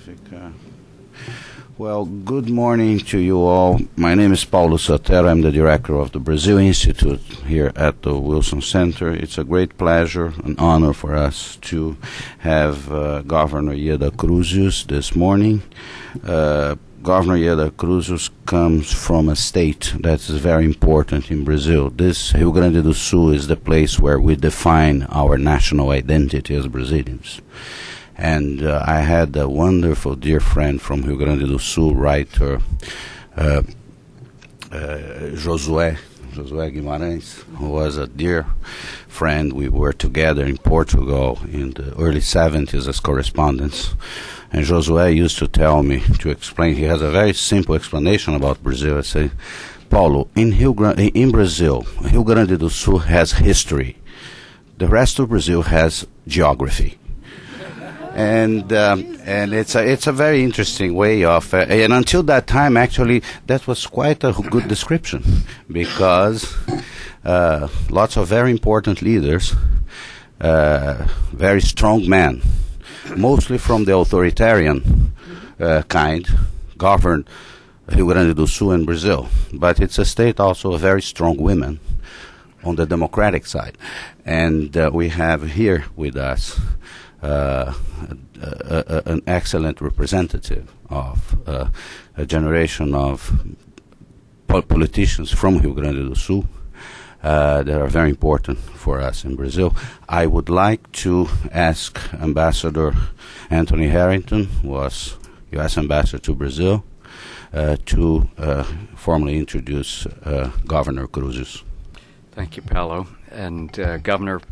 Terrific. Well, good morning to you all. My name is Paulo Sotero. I'm the director of the Brazil Institute here at the Wilson Center. It's a great pleasure, an honor for us to have Governor Yeda Crusius this morning. Governor Yeda Crusius comes from a state that is very important in Brazil. This Rio Grande do Sul is the place where we define our national identity as Brazilians. And I had a wonderful dear friend from Rio Grande do Sul, writer Josué Guimarães, who was a dear friend. We were together in Portugal in the early 70s as correspondents. And Josué used to tell me, to explain, he has a very simple explanation about Brazil. I say, Paulo, in Brazil, Rio Grande do Sul has history. The rest of Brazil has geography. And it's a very interesting way of, and until that time, actually, that was quite a good description, because lots of very important leaders, very strong men, mostly from the authoritarian kind, governed Rio Grande do Sul and Brazil. But it's a state also of very strong women on the democratic side. And we have here with us an excellent representative of a generation of politicians from Rio Grande do Sul that are very important for us in Brazil. I would like to ask Ambassador Anthony Harrington, who was U.S. Ambassador to Brazil, to formally introduce Governor Crusius. Thank you, Paulo. And Governor,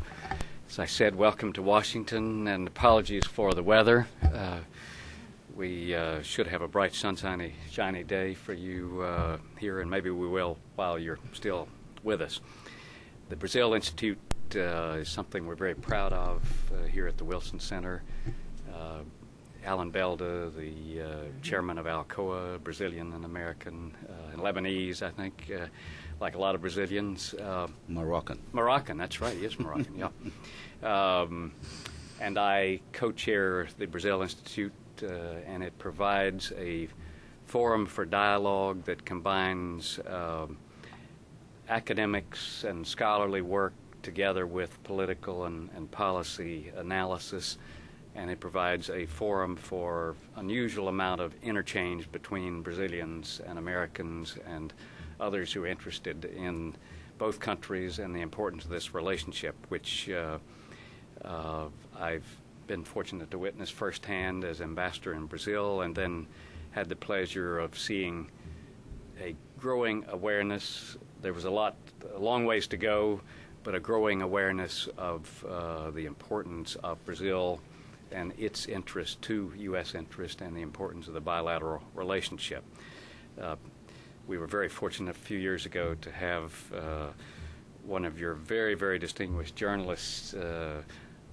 as I said, welcome to Washington, and apologies for the weather. We should have a bright, shiny day for you here, and maybe we will while you're still with us. The Brazil Institute is something we're very proud of here at the Wilson Center. Alan Belda, the chairman of Alcoa, Brazilian and American, and Lebanese, I think, like a lot of Brazilians. Moroccan, that's right, he is Moroccan, yeah. And I co-chair the Brazil Institute, and it provides a forum for dialogue that combines academics and scholarly work together with political and policy analysis, and it provides a forum for unusual amount of interchange between Brazilians and Americans and others who are interested in both countries and the importance of this relationship, which I've been fortunate to witness firsthand as ambassador in Brazil, and then had the pleasure of seeing a growing awareness. There was a long ways to go, but a growing awareness of the importance of Brazil and its interest to U.S. interest, and the importance of the bilateral relationship. We were very fortunate a few years ago to have one of your very, very distinguished journalists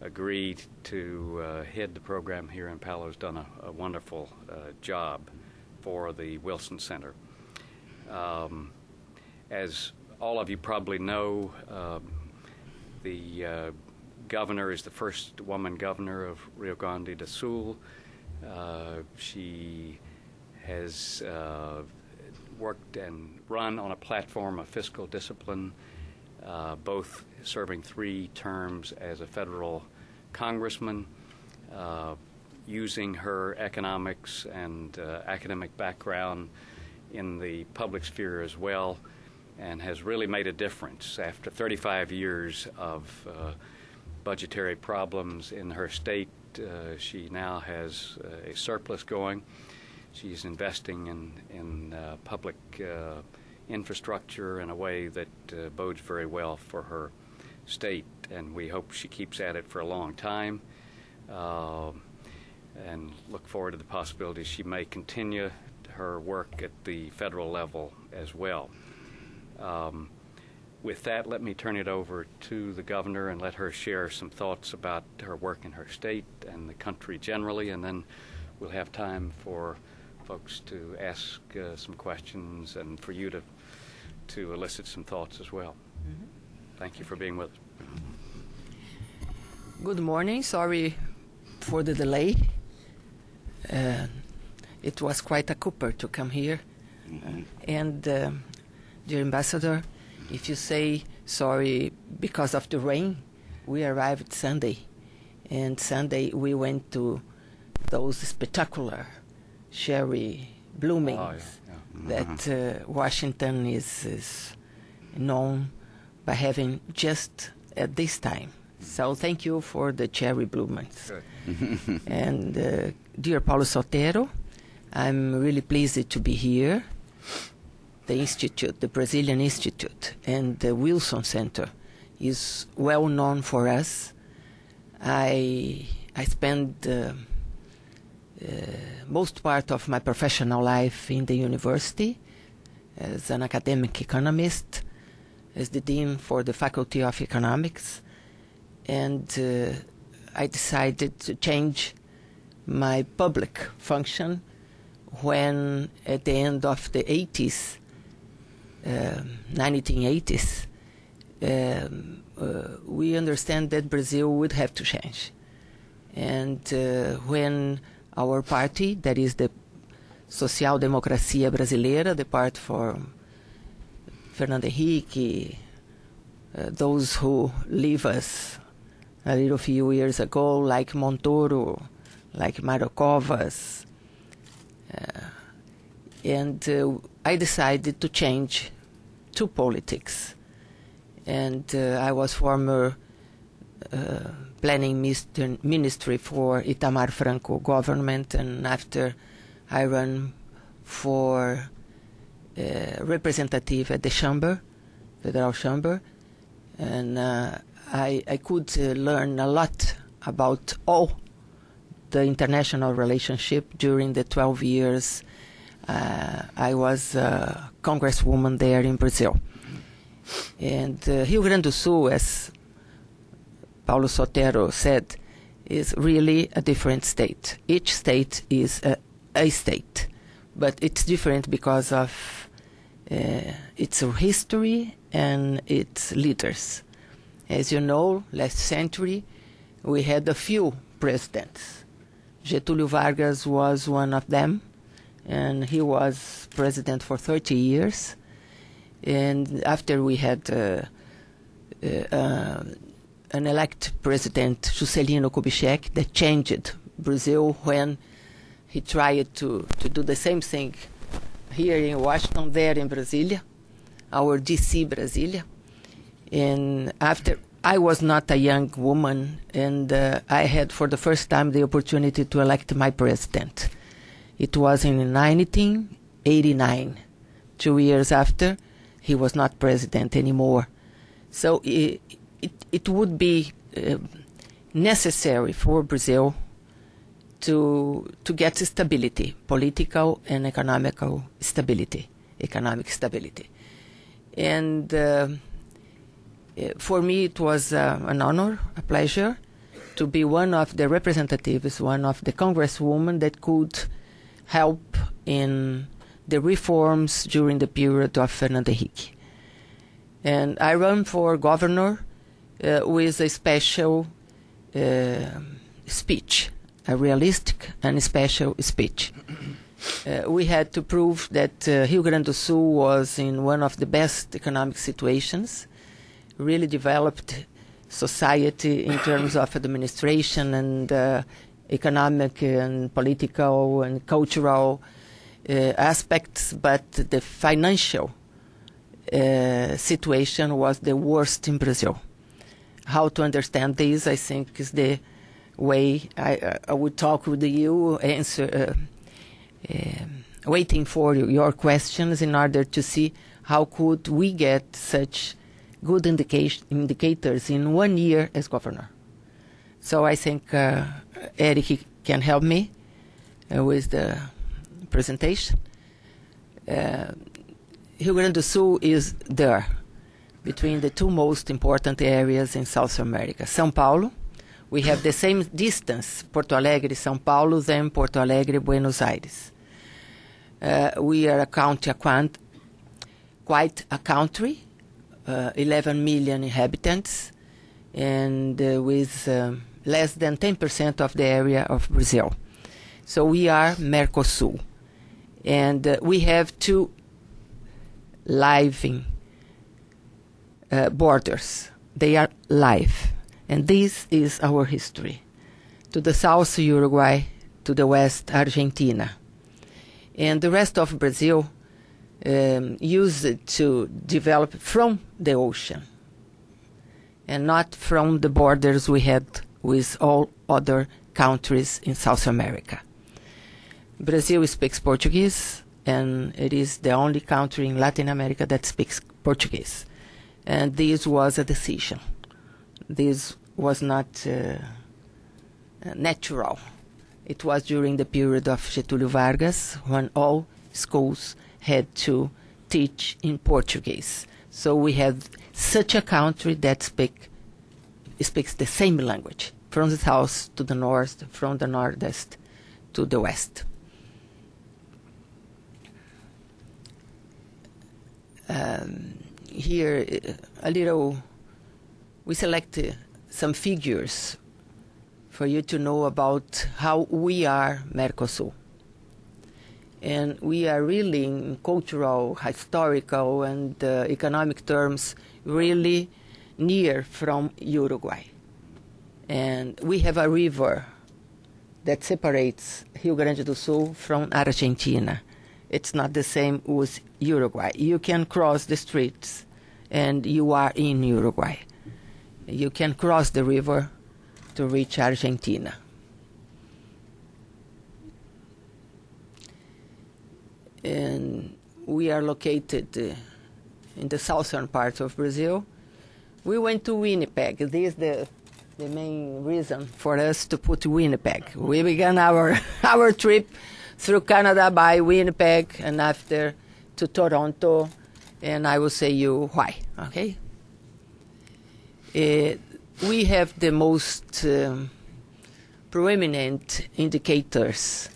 agree to head the program here, and Paulo's done a wonderful job for the Wilson Center. As all of you probably know, the governor is the first woman governor of Rio Grande do Sul. She has worked and run on a platform of fiscal discipline, both serving 3 terms as a federal congressman, using her economics and academic background in the public sphere as well, and has really made a difference. After 35 years of budgetary problems in her state, she now has a surplus going. She's investing in public infrastructure in a way that bodes very well for her state, and we hope she keeps at it for a long time, and look forward to the possibility she may continue her work at the federal level as well. With that, let me turn it over to the governor and let her share some thoughts about her work in her state and the country generally, and then we'll have time for folks to ask some questions and for you to elicit some thoughts as well. Mm-hmm. Thank you for being with us. Good morning. Sorry for the delay. it was quite a cooper to come here. And dear Ambassador, if you say sorry because of the rain, we arrived Sunday. And Sunday we went to those spectacular cherry bloomings that Washington is known by having just at this time. So thank you for the cherry bloomings. And dear Paulo Sotero, I'm really pleased to be here. The Institute, the Brazilian Institute, and the Wilson Center is well known for us. I spent most part of my professional life in the university as an academic economist, as the dean for the Faculty of Economics, and I decided to change my public function when, at the end of the 1980s, we understand that Brazil would have to change. And when our party, that is the Social Democracia Brasileira, the part for Fernando Henrique, those who leave us a little few years ago, like Montoro, like Mário Covas, and I decided to change to politics. And I was former planning ministry for Itamar Franco government, and after I ran for representative at the Chamber, Federal Chamber, and I could learn a lot about all the international relationship during the 12 years I was a congresswoman there in Brazil. And Rio Grande do Sul, as Paulo Sotero said, is really a different state. Each state is a state, but it's different because of its history and its leaders. As you know, last century we had a few presidents. Getúlio Vargas was one of them, and he was president for 30 years. And after we had an elect president, Juscelino Kubitschek, that changed Brazil when he tried to do the same thing here in Washington, there in Brasilia, our DC Brasilia. And after, I was not a young woman, and I had for the first time the opportunity to elect my president. It was in 1989, 2 years after. He was not president anymore. So it would be necessary for Brazil to get stability, political and economical stability, economic stability. And for me it was an honor, a pleasure, to be one of the representatives, one of the congresswomen that could help in the reforms during the period of Fernando Henrique. And I ran for governor with a special speech, a realistic and special speech. We had to prove that Rio Grande do Sul was in one of the best economic situations, really developed society in terms of administration and economic and political and cultural aspects, but the financial situation was the worst in Brazil. How to understand this, I think, is the way I would talk with you, answer, waiting for your questions in order to see how could we get such good indicators in 1 year as governor. So I think Eric can help me with the presentation. Rio Grande do Sul is there, between the two most important areas in South America. São Paulo, we have the same distance, Porto Alegre, São Paulo, than Porto Alegre, Buenos Aires. We are quite a country, 11 million inhabitants, and with less than 10% of the area of Brazil. So we are Mercosul. And we have two living borders. They are live. And this is our history. To the south, Uruguay. To the west, Argentina. And the rest of Brazil used it to develop from the ocean and not from the borders we had with all other countries in South America. Brazil speaks Portuguese, and it is the only country in Latin America that speaks Portuguese. And this was a decision. This was not natural. It was during the period of Getúlio Vargas when all schools had to teach in Portuguese. So we had such a country that speaks the same language, from the south to the north, from the northeast to the west. Here, we select some figures for you to know about how we are Mercosul. And we are really, in cultural, historical, and economic terms, really near from Uruguay. And we have a river that separates Rio Grande do Sul from Argentina. It's not the same with Uruguay. You can cross the streets and you are in Uruguay. You can cross the river to reach Argentina. And we are located in the southern part of Brazil. We went to Winnipeg. This is the main reason for us to put Winnipeg. We began our trip through Canada by Winnipeg and after to Toronto, and I will say you why, okay? We have the most prominent indicators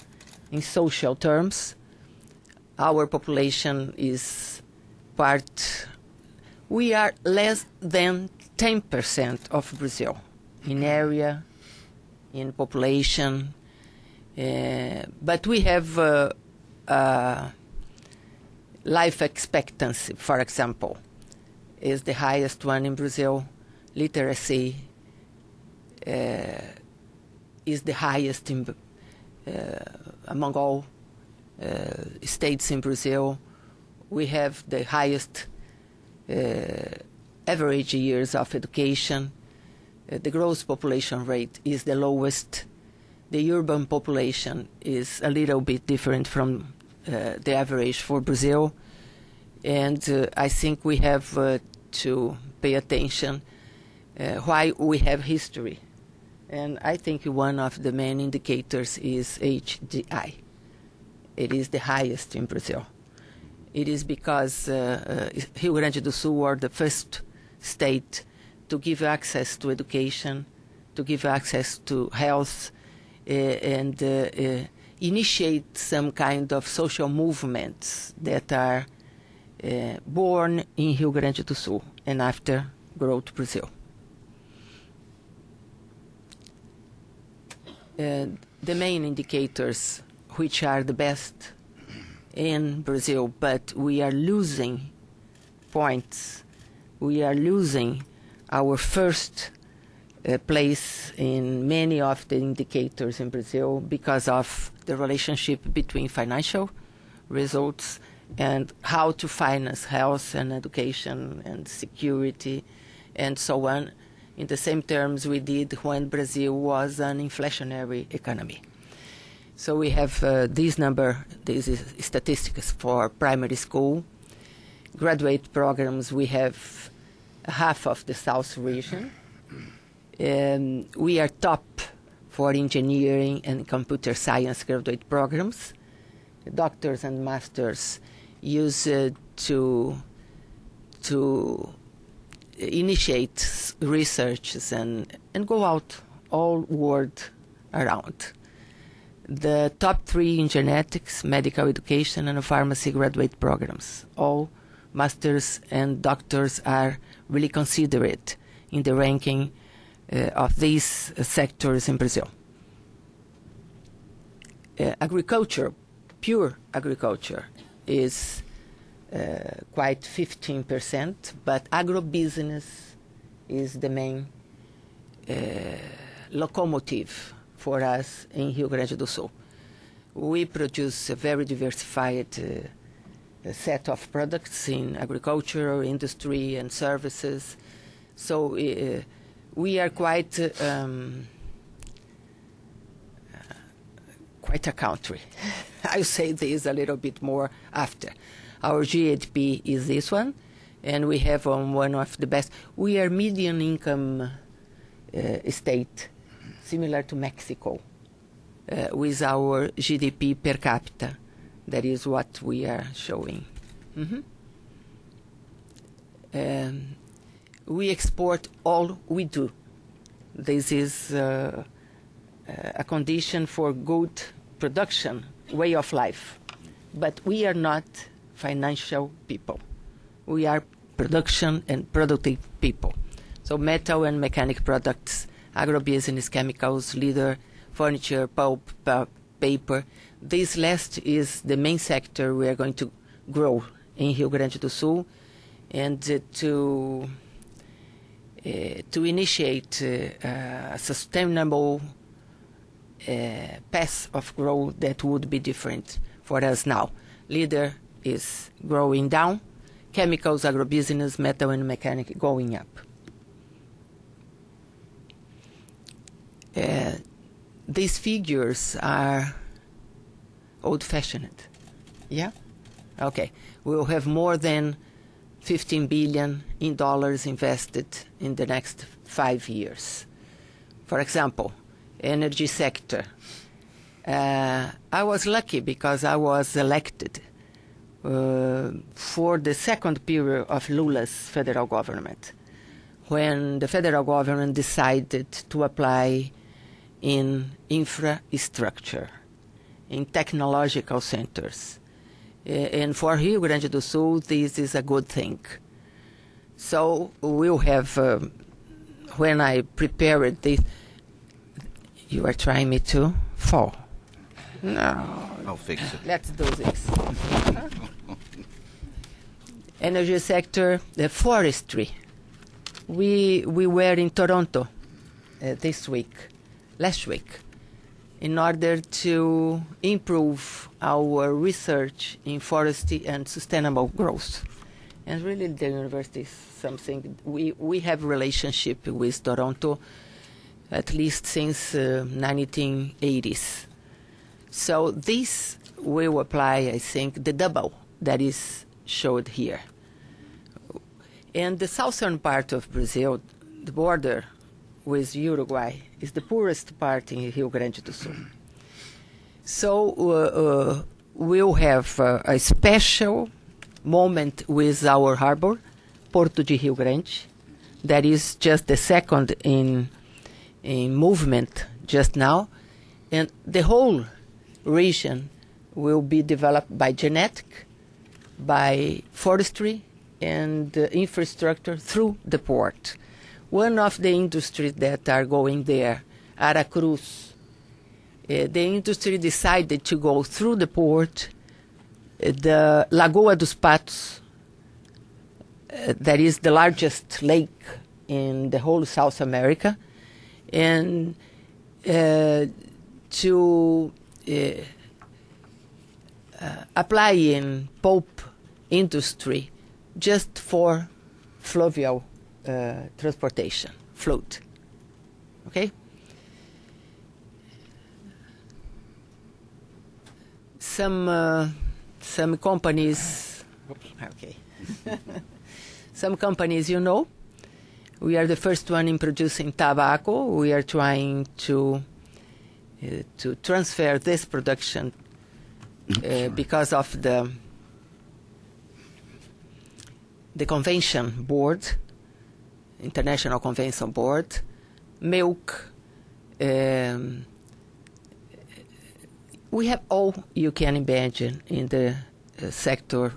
in social terms. Our population is we are less than 10% of Brazil in area, in population, but we have life expectancy, for example, is the highest one in Brazil. Literacy is the highest among all states in Brazil. We have the highest average years of education. The gross population rate is the lowest. The urban population is a little bit different from the average for Brazil. And I think we have to pay attention why we have history. And I think one of the main indicators is HDI. It is the highest in Brazil. It is because Rio Grande do Sul was the first state to give access to education, to give access to health, and initiate some kind of social movements that are born in Rio Grande do Sul and after grow to Brazil. The main indicators which are the best in Brazil, but we are losing points. We are losing our first place in many of the indicators in Brazil because of the relationship between financial results and how to finance health and education and security and so on, in the same terms we did when Brazil was an inflationary economy. So we have this number, this is statistics for primary school. Graduate programs, we have half of the South region. We are top for engineering and computer science graduate programs. Doctors and masters use to initiate researches and go out all world around. The top 3 in genetics, medical education, and pharmacy graduate programs. All masters and doctors are really considered in the ranking of these sectors in Brazil. agriculture, pure agriculture, is quite 15%, but agribusiness is the main locomotive for us in Rio Grande do Sul. We produce a very diversified set of products in agriculture, industry, and services. So we are quite a country. I'll say this a little bit more after. Our GDP is this one, and we have one of the best. We are median income state, similar to Mexico, with our GDP per capita. That is what we are showing. We export all we do. This is a condition for good production, way of life. But we are not financial people. We are production and productive people. So metal and mechanic products, agrobusiness, chemicals, leather, furniture, pulp, paper. This last is the main sector we are going to grow in Rio Grande do Sul, and to initiate a sustainable path of growth that would be different for us now. Leather is growing down, chemicals, agrobusiness, metal and mechanic going up. These figures are old-fashioned. Yeah? Okay. We will have more than $15 billion in dollars invested in the next 5 years. For example, energy sector. I was lucky because I was elected for the second period of Lula's federal government, when the federal government decided to apply in infrastructure, in technological centers. And for Rio Grande do Sul, this is a good thing. So we'll have, when I prepared this, you are trying me to fall. No. I'll fix it. Let's do this. Energy sector, the forestry. We were in Toronto last week, in order to improve our research in forestry and sustainable growth. And really the university is something, we have relationship with Toronto at least since 1980s. So this will apply, I think, the double that is showed here. And the southern part of Brazil, the border with Uruguay, is the poorest part in Rio Grande do Sul. So we'll have a special moment with our harbor, Porto de Rio Grande, that is just the second in movement just now. And the whole region will be developed by genetic, by forestry, and infrastructure through the port. One of the industries that are going there, Aracruz, the industry decided to go through the port, the Lagoa dos Patos, that is the largest lake in the whole South America, and to apply in pulp industry just for fluvial transportation, float. Okay? Some companies, okay. Some companies, you know, we are the first one in producing tobacco. We are trying to transfer this production because of the convention board, International Convention Board, milk. We have all you can imagine in the sector,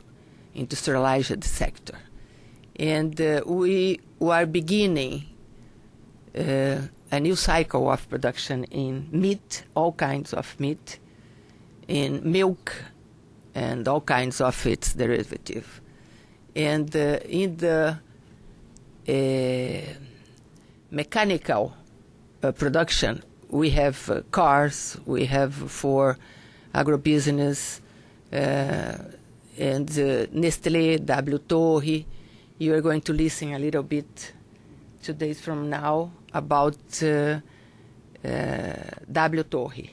industrialized sector. And we are beginning a new cycle of production in meat, all kinds of meat, in milk and all kinds of its derivative. And in the mechanical production, we have cars, we have for agribusiness, and Nestlé, W. Torre. You are going to listen a little bit 2 days from now about W. Torre.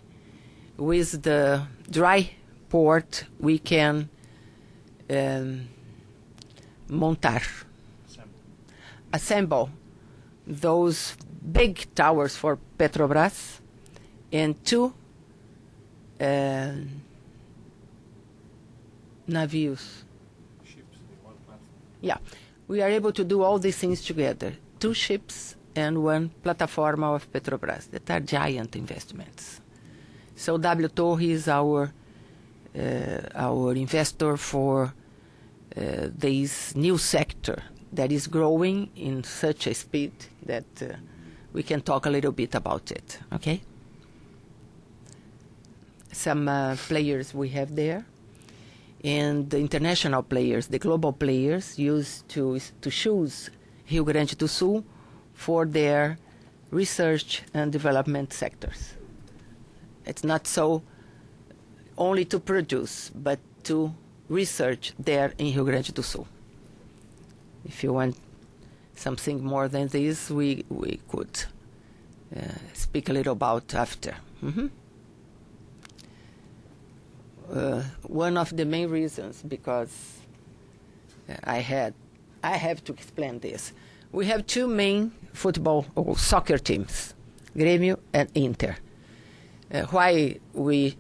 With the dry port, we can assemble those big towers for Petrobras and 2 navios. Ships in one platform. Yeah, we are able to do all these things together. 2 ships and 1 plataforma of Petrobras that are giant investments. So W. Torre is our investor for this new sector that is growing in such a speed that we can talk a little bit about it, okay? Some players we have there, and the international players, the global players, used to choose Rio Grande do Sul for their research and development sectors. It's not so only to produce, but to research there in Rio Grande do Sul. If you want something more than this, we could speak a little about after. One of the main reasons, because I have to explain this. We have 2 main football or soccer teams, Grêmio and Inter. Why we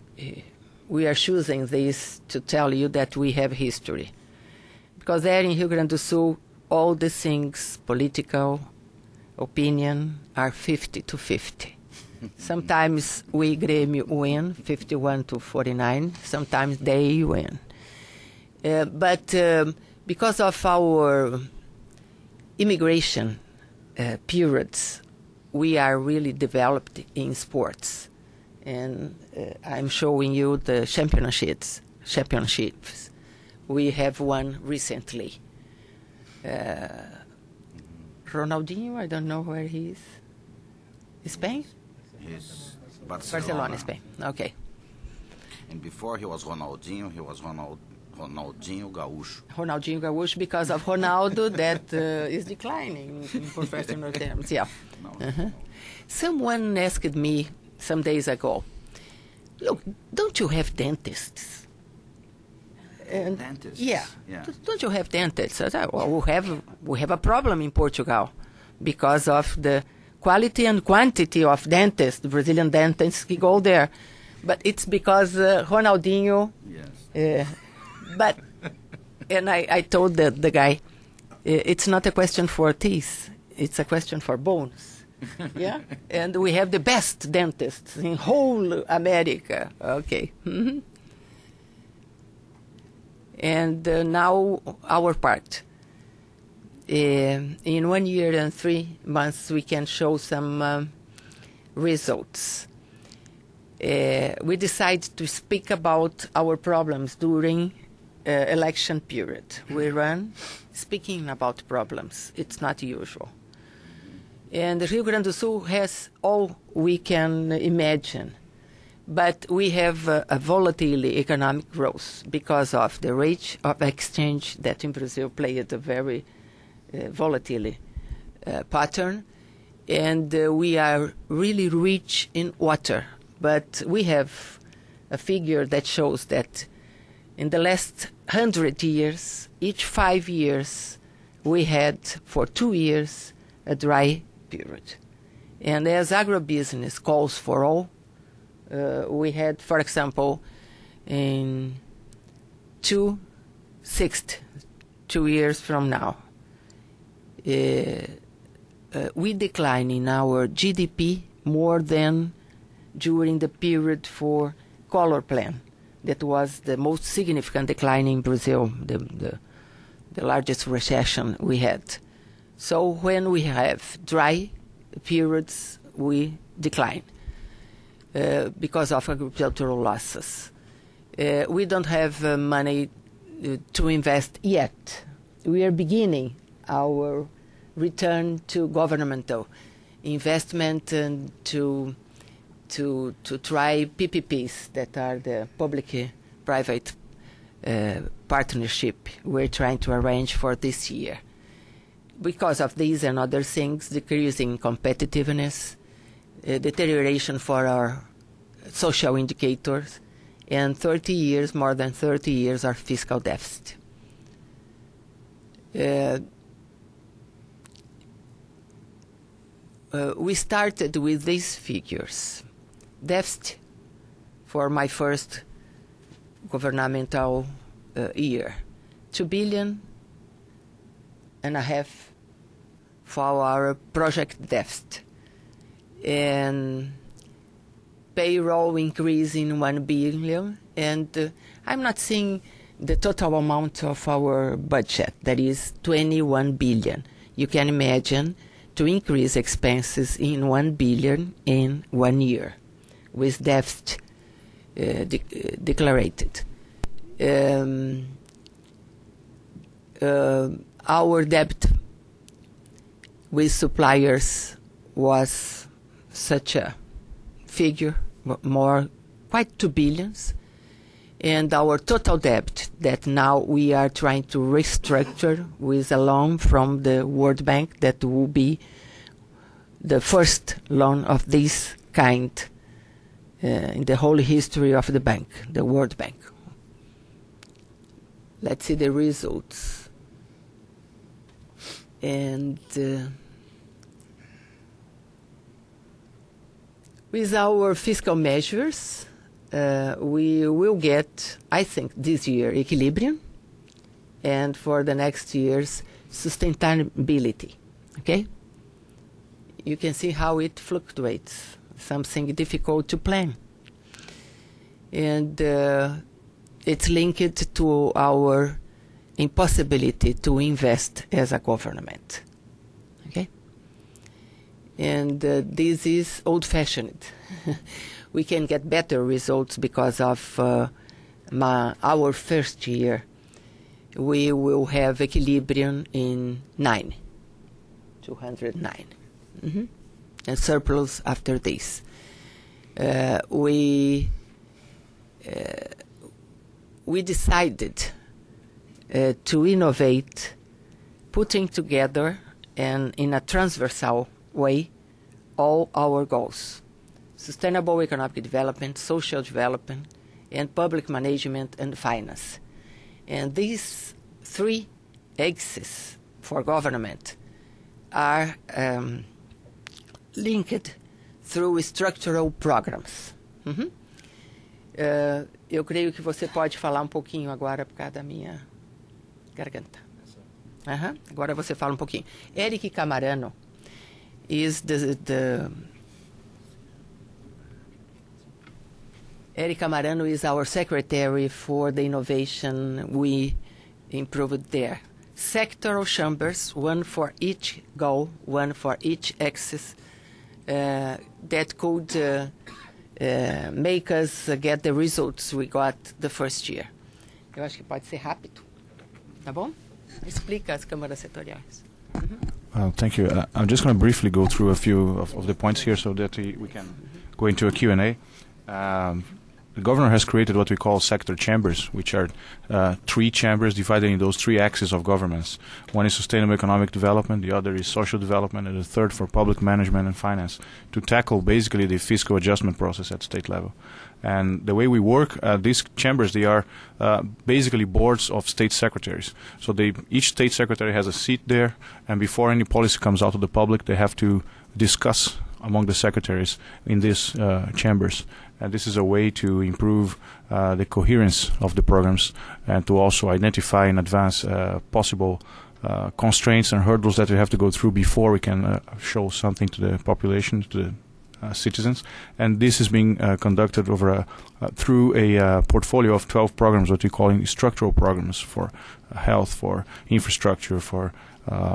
are choosing this to tell you that we have history? Because there in Rio Grande do Sul, all the things, political opinion, are 50-50. Sometimes we Grêmio win, 51-49. Sometimes they win. But because of our immigration periods, we are really developed in sports. And I'm showing you the championships. We have won recently. Ronaldinho, I don't know where he is. Spain? He's Barcelona, Spain. Okay. And before he was Ronaldinho, he was Ronaldinho Gaúcho. Ronaldinho Gaúcho, because of Ronaldo that is declining in professional terms. Yeah. No. Someone asked me some days ago, look, don't you have dentists? And Dentists? Yeah. Yeah. Don't you have dentists? I said, well, we have a problem in Portugal because of the quality and quantity of dentists. The Brazilian dentists go there. But it's because Ronaldinho... Yes. But, and I told the guy, it's not a question for teeth, it's a question for bones. Yeah? And we have the best dentists in whole America. Okay. Mm-hmm. And now our part. In 1 year and 3 months, we can show some results. We decided to speak about our problems during election period. We run speaking about problems. It's not usual. And Rio Grande do Sul has all we can imagine. But we have a volatile economic growth because of the rate of exchange that in Brazil played a very volatile pattern. And we are really rich in water. But we have a figure that shows that in the last 100 years, each 5 years, we had for 2 years a dry period. And as agribusiness calls for all, we had, for example, in 2 years from now, we decline in our GDP more than during the period for Collor Plan. That was the most significant decline in Brazil, the largest recession we had. So when we have dry periods, we decline because of agricultural losses. We don't have money to invest yet. We are beginning our return to governmental investment and to try PPPs, that are the public-private partnership we're trying to arrange for this year. Because of these and other things, decreasing competitiveness, deterioration for our social indicators, and 30 years, more than 30 years, of fiscal deficit. We started with these figures. Deficit for my first governmental year, 2.5 billion for our project deficit, and payroll increase in 1 billion, and I'm not seeing the total amount of our budget, that is 21 billion. You can imagine to increase expenses in 1 billion in 1 year, with deficit declared. Our debt with suppliers was such a figure, quite 2 billions, and our total debt that now we are trying to restructure with a loan from the World Bank, that will be the first loan of this kind in the whole history of the bank, the World Bank. Let's see the results. And with our fiscal measures, we will get, I think, this year equilibrium, and for the next years sustainability. Okay? You can see how it fluctuates, something difficult to plan. And it's linked to our impossibility to invest as a government. Okay? And this is old-fashioned. We can get better results because of our first year. We will have equilibrium in 209. And surplus after this. We decided to innovate, putting together and in a transversal way all our goals: sustainable economic development, social development, and public management and finance. And these three axes for government are linked through structural programs. Eu creio que você pode falar um pouquinho agora por causa da minha garganta. Agora você fala um pouquinho. Eric Camarano is Eric Camarano is our secretary for the innovation we improved there. Sectoral chambers, one for each goal, one for each axis, that could make us get the results we got the first year. Eu acho que pode ser rápido. Tá bom? Explica as câmaras setoriais. Thank you. I'm just going to briefly go through a few of the points here so that we can go into a Q&A. The governor has created what we call sector chambers, which are 3 chambers divided in those 3 axes of governments. One is sustainable economic development, the other is social development, and the third for public management and finance, to tackle basically the fiscal adjustment process at state level. And the way we work, these chambers, they are basically boards of state secretaries. So each state secretary has a seat there, and before any policy comes out to the public, they have to discuss among the secretaries in these chambers. And this is a way to improve the coherence of the programs and to also identify in advance possible constraints and hurdles that we have to go through before we can show something to the population, to the citizens. And this is being conducted over through a portfolio of 12 programs, what we call structural programs for health, for infrastructure, for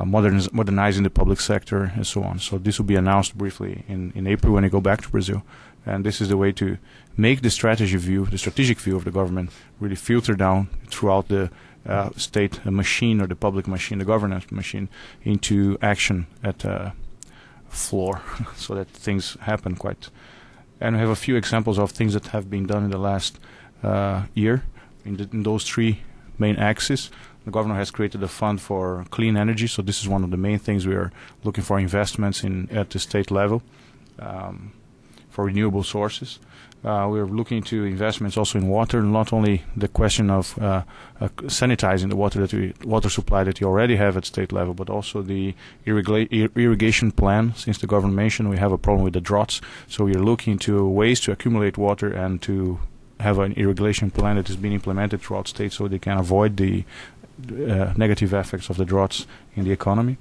modernizing the public sector, and so on. So this will be announced briefly in April when I go back to Brazil. And this is the way to make the strategic view of the government really filter down throughout the state machine or the public machine, the governance machine, into action at floor, so that things happen quite. And we have a few examples of things that have been done in the last year in those three main axes. The governor has created a fund for clean energy, so this is one of the main things we are looking for investments in at the state level for renewable sources. We are looking to investments also in water, not only the question of sanitizing the water supply that you already have at state level, but also the irrigation plan. Since the government mentioned we have a problem with the droughts, so we are looking to ways to accumulate water and to have an irrigation plan that is being implemented throughout states so they can avoid the negative effects of the droughts in the economy.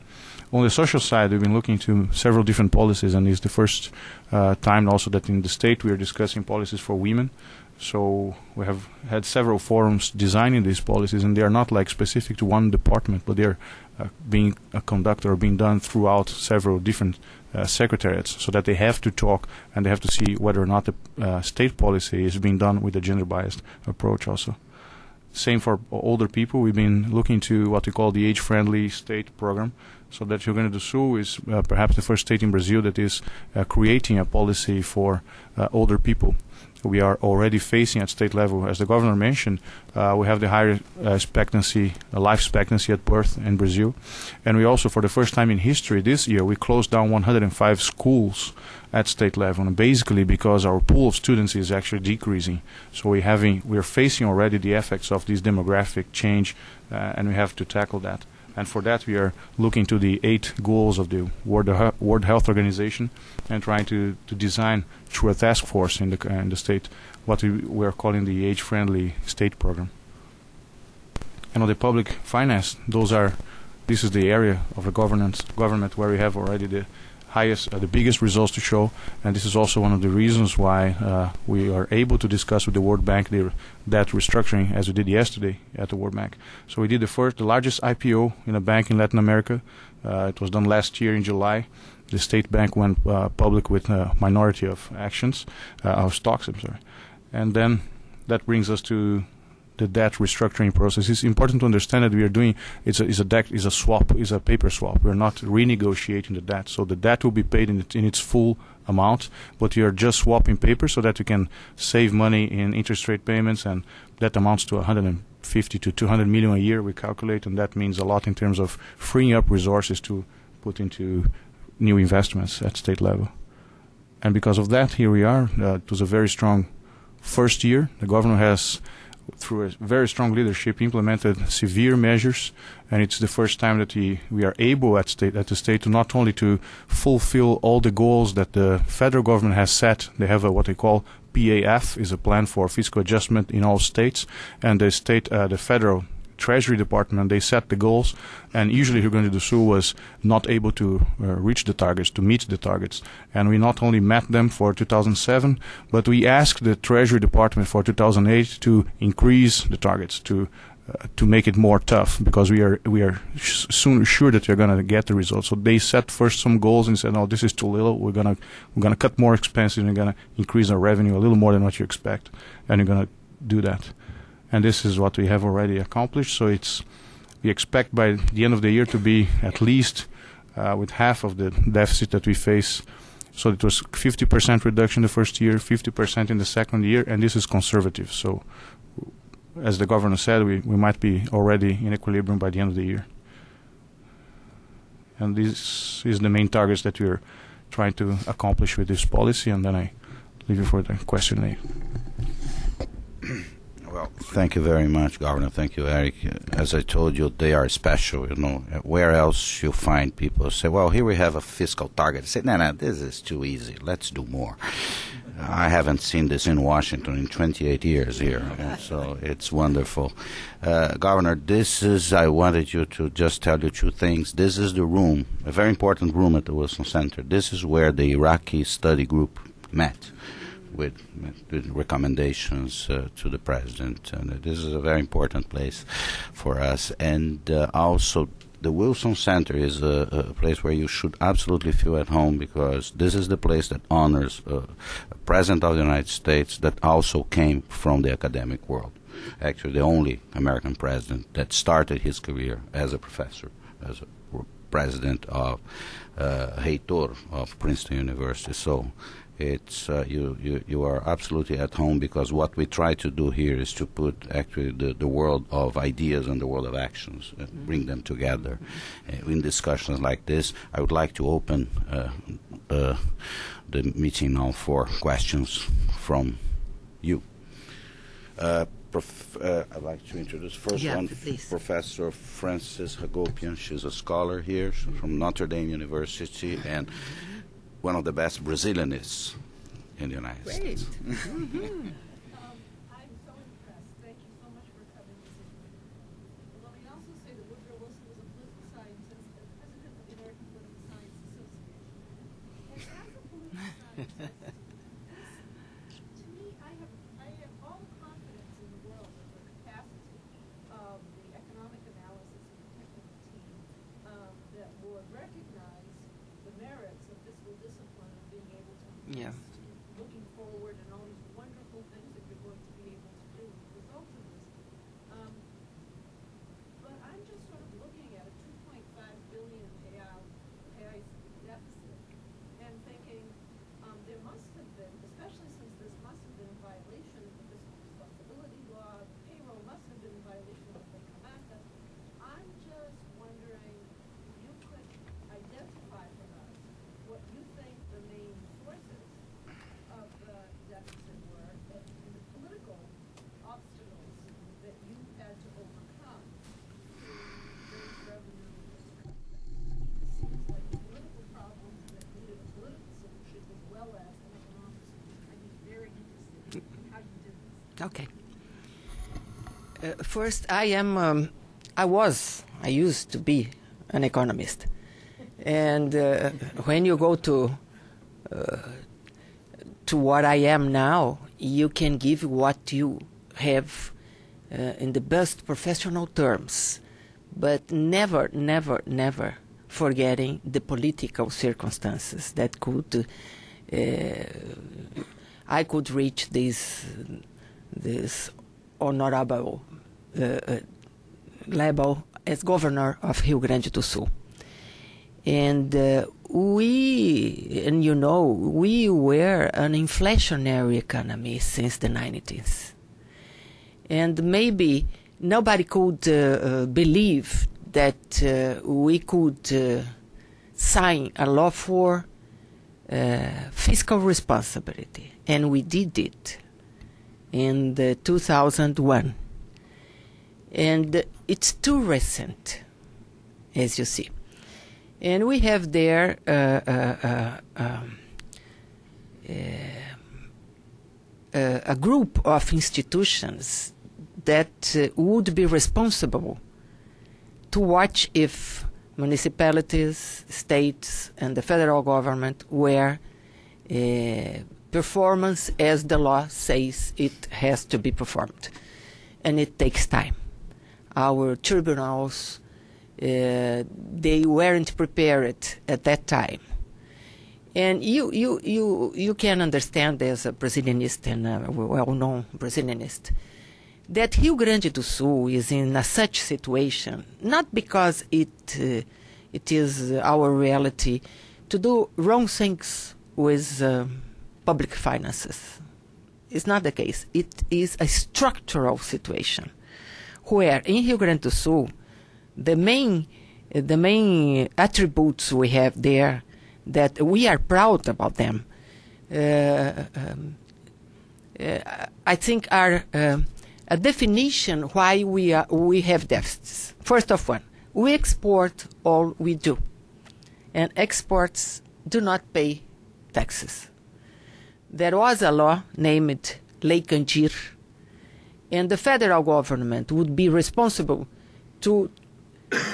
On the social side, we've been looking to several different policies, and it's the first time also that in the state we are discussing policies for women. So we have had several forums designing these policies, and they are not like specific to one department, but they're being conducted or being done throughout several different secretariats, so that they have to talk and they have to see whether or not the state policy is being done with a gender-biased approach also. Same for older people. We've been looking to what we call the age-friendly state program. So that Rio Grande do Sul is perhaps the first state in Brazil that is creating a policy for older people. We are already facing at state level, as the governor mentioned, we have the higher life expectancy at birth in Brazil. And we also, for the first time in history this year, we closed down 105 schools at state level, and basically because our pool of students is actually decreasing. So we are facing already the effects of this demographic change, and we have to tackle that. And for that, we are looking to the 8 goals of the World Health Organization and trying to design through a task force in the state what we are calling the age-friendly state program. And on the public finance, this is the area of the government where we have already the biggest results to show, and this is also one of the reasons why we are able to discuss with the World Bank the debt restructuring as we did yesterday at the World Bank. So we did the largest IPO in a bank in Latin America. It was done last year in July. The state bank went public with a minority of stocks. And then that brings us to the debt restructuring process. It's important to understand that we are doing is a paper swap. We're not renegotiating the debt. So the debt will be paid in its full amount, but we are just swapping paper so that we can save money in interest rate payments, and that amounts to 150 to 200 million a year we calculate, and that means a lot in terms of freeing up resources to put into new investments at state level. And because of that, here we are. It was a very strong first year. The governor has, through a very strong leadership, implemented severe measures, and it's the first time that we are able at the state to not only to fulfill all the goals that the federal government has set. They have what they call PAF, is a plan for fiscal adjustment in all states, and the federal Treasury Department, they set the goals, and usually Rio Grande do Sul was not able to reach the targets, to meet the targets. And we not only met them for 2007, but we asked the Treasury Department for 2008 to increase the targets, to make it more tough, because we are soon sure that we're going to get the results. So they set first some goals and said, no, this is too little. We're gonna cut more expenses, and we're gonna increase our revenue a little more than what you expect, and you're gonna do that. And this is what we have already accomplished. So we expect by the end of the year to be at least with half of the deficit that we face. So it was 50% reduction the first year, 50% in the second year, and this is conservative. So as the governor said, we might be already in equilibrium by the end of the year. And this is the main targets that we are trying to accomplish with this policy, and then I leave you for the question. Well, thank you very much, Governor. Thank you, Eric. As I told you, they are special. Where else you find people say, well, here we have a fiscal target. Say, no, this is too easy. Let's do more. I haven't seen this in Washington in 28 years here, so it's wonderful. Governor, I wanted you to just tell you 2 things. This is the room, a very important room at the Wilson Center. This is where the Iraqi study group met with recommendations to the president. And this is a very important place for us. And also, the Wilson Center is a place where you should absolutely feel at home, because this is the place that honors a president of the United States that also came from the academic world. Actually, the only American president that started his career as a professor, as a president of Reitor of Princeton University. So it's you are absolutely at home, because what we try to do here is to put actually the world of ideas and the world of actions and bring them together in discussions like this. I would like to open the meeting now for questions from you. I'd like to introduce Professor Frances Hagopian. She's a scholar here. She's from Notre Dame University and one of the best Brazilianists in the United States. I'm so impressed. Thank you so much for coming this evening. Let me also say that Woodrow Wilson was a political scientist and president of the American Political Science Association. And as a political scientist, to me, I have all the confidence in the world in the capacity of the economic analysis and technical team that would recognize the merits of fiscal discipline and being able to invest looking forward and all these wonderful things that you're going to be able to do as a result of this. But I'm just sort of looking at a 2.5 billion reais deficit and thinking there must have been, especially since this must have been in violation of the fiscal responsibility law, payroll must have been in violation of the Camata. I'm just wondering if you could identify for us what you think the main sources of the deficit were and the political obstacles that you had to overcome to raise revenue in this country. It seems like a political problem that needed a political solution as well as an economic solution. I'd be very interested in how you did this. Okay. First, I used to be an economist. And when you go to what I am now, you can give what you have in the best professional terms, but never, never, never forgetting the political circumstances that could I could reach this honorable level as governor of Rio Grande do Sul. And we were an inflationary economy since the 90s. And maybe nobody could believe that we could sign a law for fiscal responsibility. And we did it in the 2001. And it's too recent, as you see. And we have there a group of institutions that would be responsible to watch if municipalities, states, and the federal government were performance as the law says it has to be performed. And it takes time. Our tribunals, they weren't prepared at that time. And you can understand as a Brazilianist and a well-known Brazilianist that Rio Grande do Sul is in such situation, not because it is our reality to do wrong things with public finances. It's not the case. It is a structural situation where in Rio Grande do Sul, the main attributes we have there that we are proud about them, I think are a definition why we have deficits. First of all, we export all we do, and exports do not pay taxes. There was a law named Lei Candir, and the federal government would be responsible to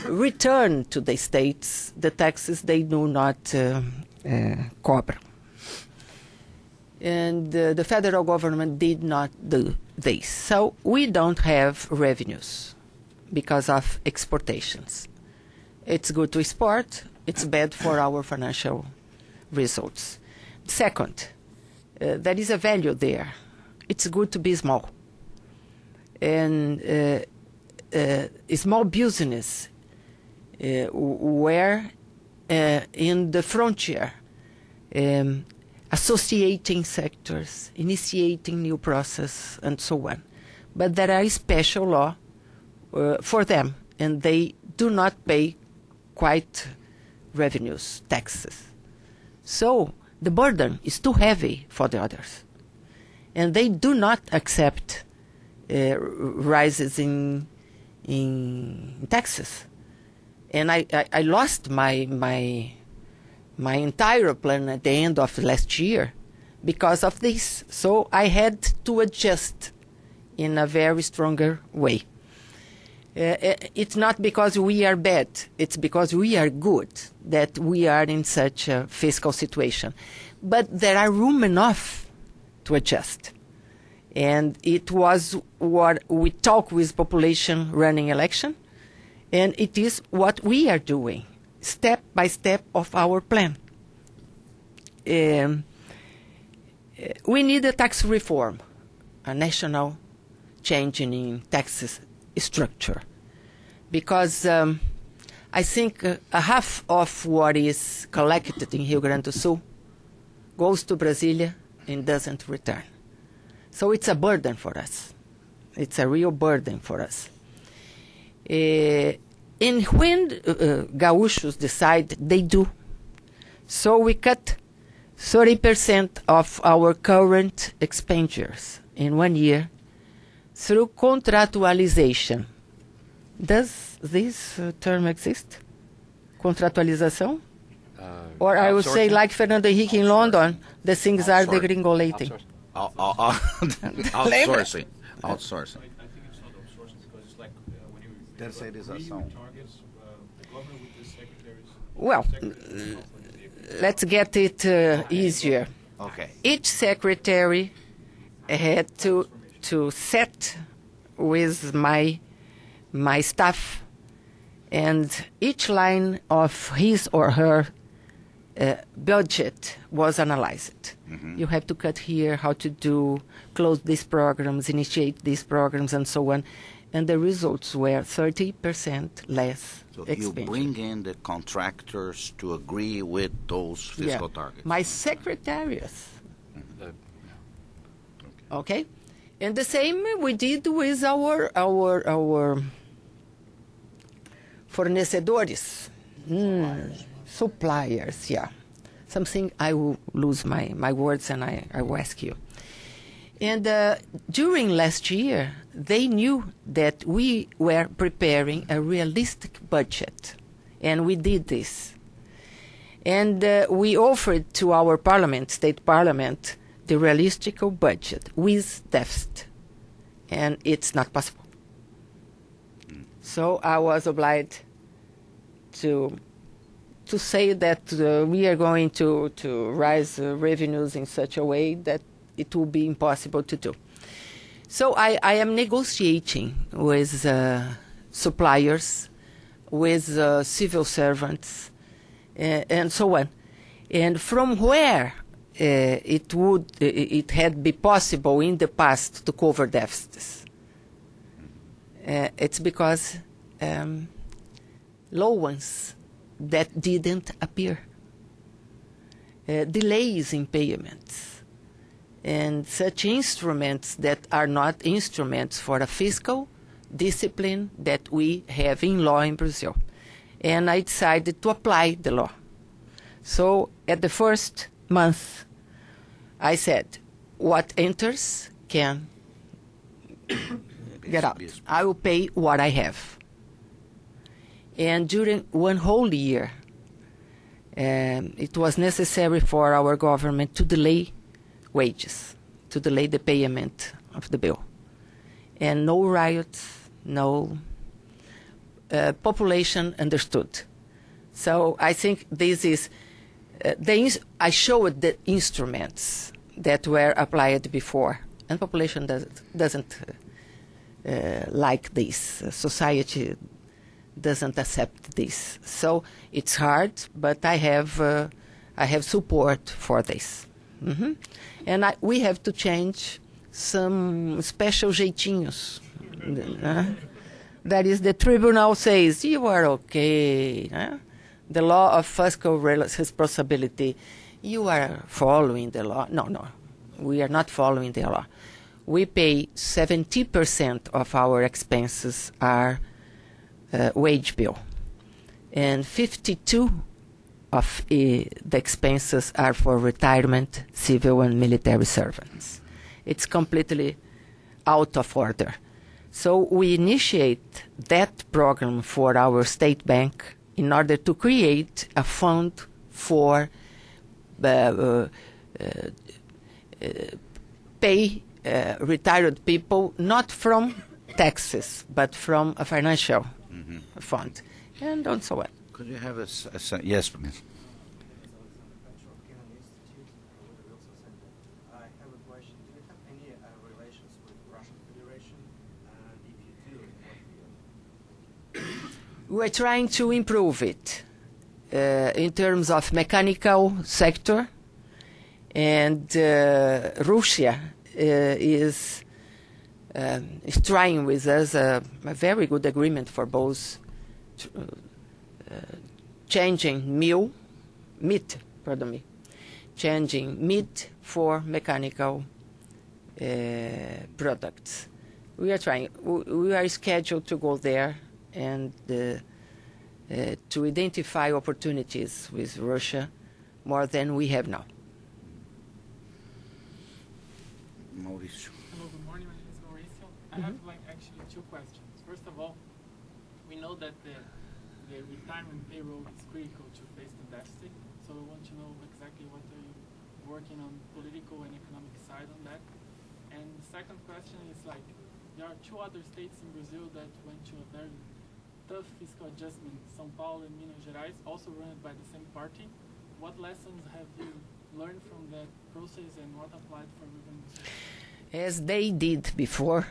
return to the states the taxes they do not cover. And the federal government did not do this. So we don't have revenues because of exportations. It's good to export. It's bad for our financial results. Second, there is a value there. It's good to be small. And small business were in the frontier, associating sectors, initiating new process, and so on. But there are special law for them, and they do not pay quite revenues, taxes. So the burden is too heavy for the others. And they do not accept rises in taxes. And I lost my entire plan at the end of last year because of this. So I had to adjust in a very stronger way. It's not because we are bad, it's because we are good that we are in such a fiscal situation. But there are room enough to adjust. And it was what we talk with population running election, and it is what we are doing, step by step of our plan. We need a tax reform, a national change in taxes structure, because I think a half of what is collected in Rio Grande do Sul goes to Brasilia and doesn't return. So it's a burden for us. It's a real burden for us. And when Gaúchos decide, they do. So we cut 30% of our current expenditures in 1 year through contractualization. Does this term exist? Contractualization? Or I would say, like Fernando Henrique in London, the things are degringolating. Outsourcing. Outsourcing. I think it's not outsourcing because it's like when you Terceirização. targets, the government with the secretaries. Well, let's get it easier. Okay. Each secretary had to set with my staff, and each line of his or her budget was analyzed. Mm-hmm. You have to cut here, how to do, close these programs, initiate these programs, and so on. And the results were 30% less expenditure. You bring in the contractors to agree with those fiscal targets. My secretariats. Okay? And the same we did with our fornecedores. Suppliers, yeah. Something I will lose my words and I will ask you. And during last year, they knew that we were preparing a realistic budget. And we did this. And we offered to our parliament, state parliament, the realistic budget with deficit. And it's not possible. So I was obliged to say that we are going to raise revenues in such a way that it will be impossible to do. So I am negotiating with suppliers, with civil servants, and so on. And from where it had been possible in the past to cover deficits, it's because loans that didn't appear, delays in payments, and such instruments that are not instruments for a fiscal discipline that we have in law in Brazil. And I decided to apply the law. So at the first month, I said, what enters can get out. I will pay what I have. And during one whole year, it was necessary for our government to delay wages, to delay the payment of the bill. And no riots, no population understood. So I think this is, I showed the instruments that were applied before, and population doesn't like this. Society doesn't accept this. So it's hard, but I have support for this. And we have to change some special jeitinhos. That is, the tribunal says, you are okay. The law of fiscal responsibility, you are following the law. No, we are not following the law. We pay 70% of our expenses are wage bill, and 52 of the expenses are for retirement, civil and military servants. It's completely out of order. So we initiate that program for our state bank in order to create a fund for pay retired people, not from taxes, but from a financial fund, and so on. Could you have yes, please. I have a question. Do you have any relations with Russian Federation? And if you do, in what field? We're trying to improve it in terms of mechanical sector, and Russia is trying with us a very good agreement for both changing meat, changing meat for mechanical products. We are trying. We are scheduled to go there and to identify opportunities with Russia more than we have now. Mauricio. Hello, good morning. My name is Mauricio. I have actually two questions. First of all, we know that the retirement payroll is critical to face the deficit. So we want to know exactly what are you working on political and economic side on that. And the second question is there are two other states in Brazil that went to a very tough fiscal adjustment, São Paulo and Minas Gerais, also run by the same party. What lessons have you learned from that process and what applied for Rio Grande? As they did before,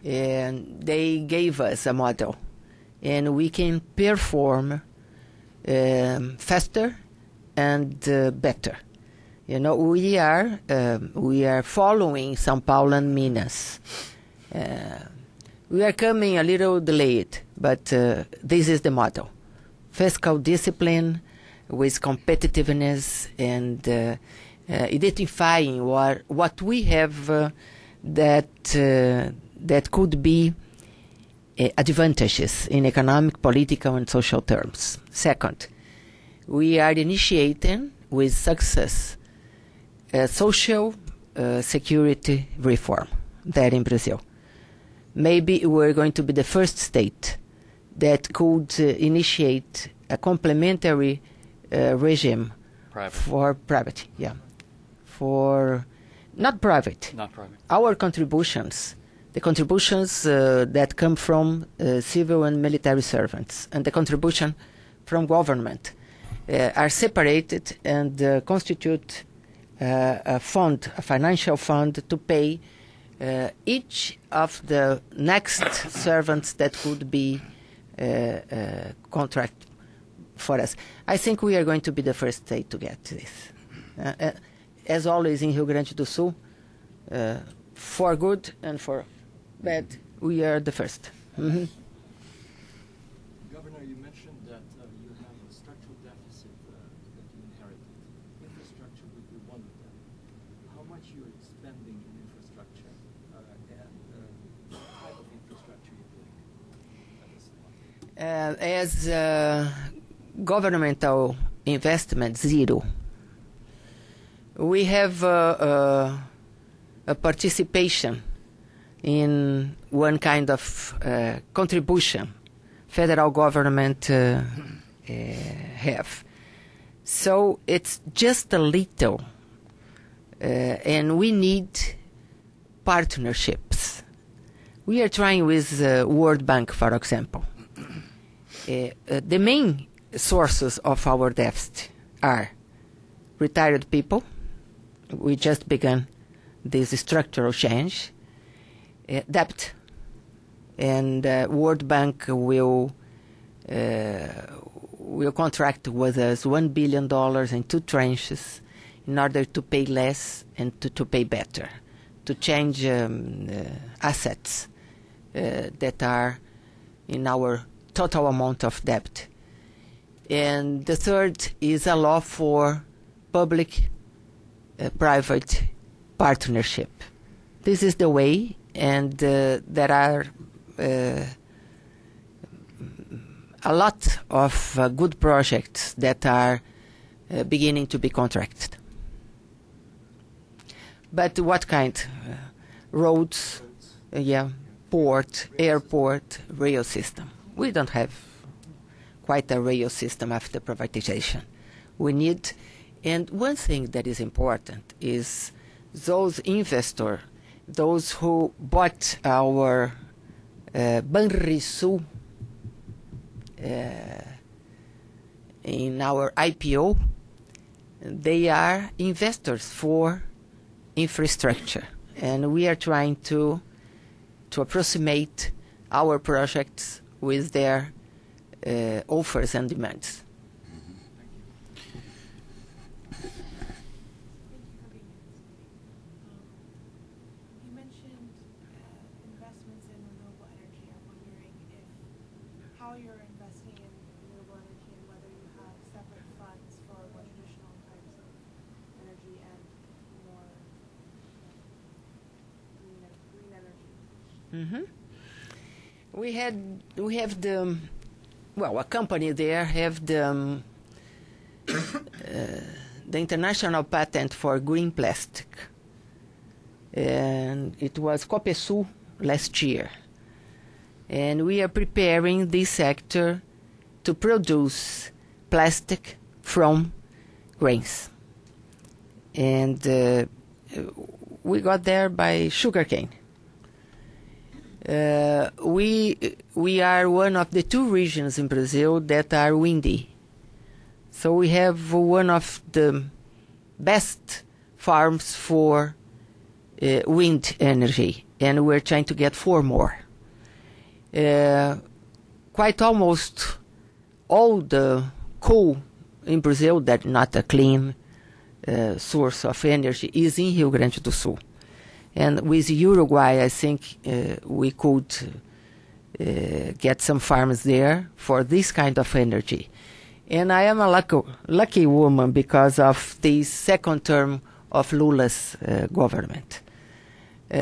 and they gave us a model, and we can perform faster and better. We are following São Paulo and Minas. We are coming a little delayed, but this is the model. Fiscal discipline with competitiveness and identifying what we have that could be advantages in economic, political, and social terms. Second, we are initiating with success social security reform there in Brazil. Maybe we're going to be the first state that could initiate a complementary regime for private, for not private. Our contributions, the contributions that come from civil and military servants, and the contribution from government are separated and constitute a fund, a financial fund to pay each of the next servants that could be contract for us. I think we are going to be the first state to get this. As always in Rio Grande do Sul, for good and for bad, we are the first. Governor, you mentioned that you have a structural deficit that you inherited. Infrastructure would be one of them. How much you're spending in infrastructure and what type of infrastructure you're doing? As governmental investment, zero. We have a participation in one kind of contribution federal government have. So it's just a little, and we need partnerships. We are trying with World Bank, for example. The main sources of our deficit are retired people. We just began this structural change. Debt, and World Bank will will contract with us $1 billion in 2 tranches in order to pay less and to pay better, to change assets that are in our total amount of debt. And the third is a law for public-private partnership. This is the way, and there are a lot of good projects that are beginning to be contracted. But what kind? Roads, port, airport, rail system. We don't have quite a rail system after privatization. We need, and one thing that is important is those investors, those who bought our Banrisul in our IPO, they are investors for infrastructure, and we are trying to approximate our projects with their offers and demands. You mentioned investments in renewable energy. I'm wondering how you're investing in renewable energy and whether you have separate funds for more traditional types of energy and more green energy. Mm-hmm. We have the, well, a company there have the international patent for green plastic, and it was Copesul last year, and we are preparing this sector to produce plastic from grains, and we got there by sugarcane. We are one of the 2 regions in Brazil that are windy. So we have one of the best farms for wind energy, and we're trying to get 4 more. Quite almost all the coal in Brazil that not a clean source of energy is in Rio Grande do Sul. And with Uruguay, I think we could get some farms there for this kind of energy. And I am a lucky woman because of the second term of Lula's government,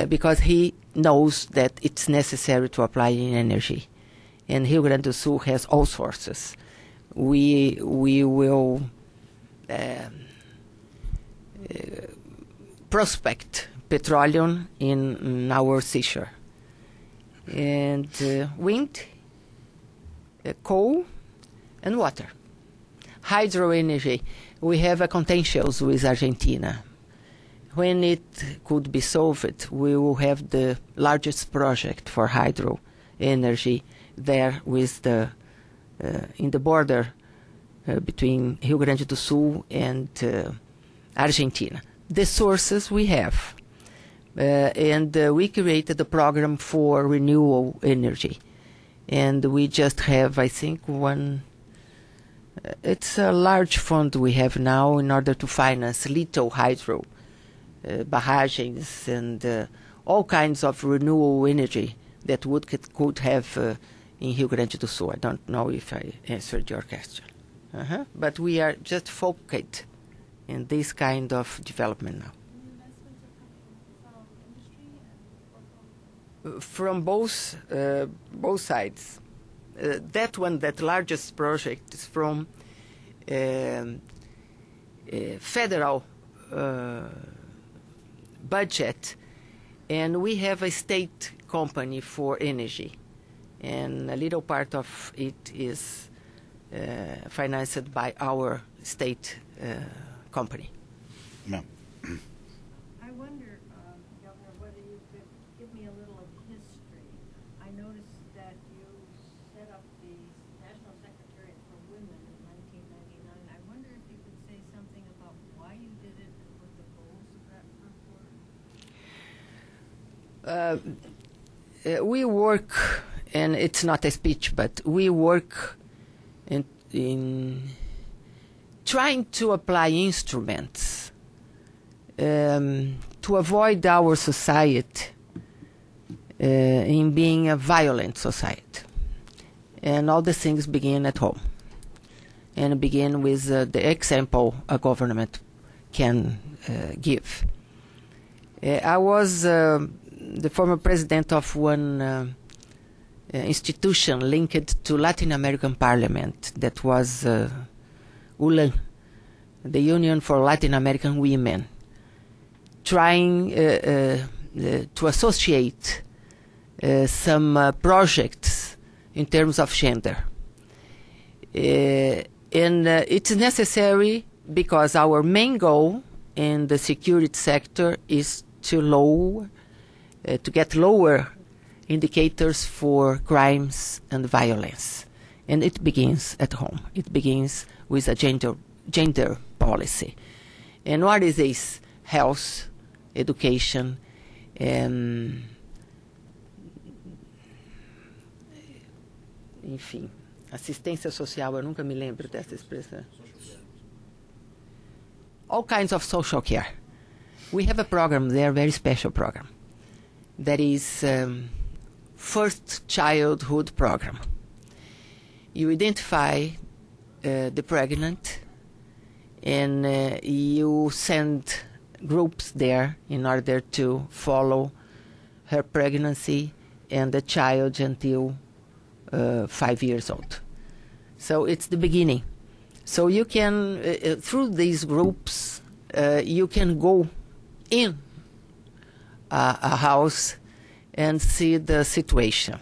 because he knows that it's necessary to apply in energy. And Rio Grande do Sul has all sources. We will prospect petroleum in our seashore. And wind, coal, and water. Hydro energy, we have a contentious with Argentina. When it could be solved, we will have the largest project for hydro energy there with the in the border between Rio Grande do Sul and Argentina. The sources we have. And we created a program for renewable energy. And we just have, I think, it's a large fund we have now in order to finance little hydro, barragens, and all kinds of renewable energy that could have in Rio Grande do Sul. I don't know if I answered your question. But we are just focused in this kind of development now. From both sides. That largest project is from federal budget, and we have a state company for energy, and a little part of it is financed by our state company. Yeah. I wonder, Governor, whether you could give me a little of history. I noticed that you set up the National Secretariat for Women in 1999. I wonder if you could say something about why you did it and what the goals of that were. We work, and it's not a speech, but we work in trying to apply instruments to avoid our society in being a violent society. And all the things begin at home, and begin with the example a government can give. I was the former president of one institution linked to Latin American Parliament that was ULAN, the Union for Latin American Women, trying to associate some projects in terms of gender. And it's necessary because our main goal in the security sector is to get lower indicators for crimes and violence. And it begins at home. It begins with a gender policy. And what is this? Health, education, enfim, assistência social, eu nunca me lembro dessa expressão. All kinds of social care. We have a program there, a very special program, that is first childhood program. You identify the pregnant, and you send groups there in order to follow her pregnancy and the child until 5 years old. So it's the beginning. So you can, through these groups, you can go in a house and see the situation.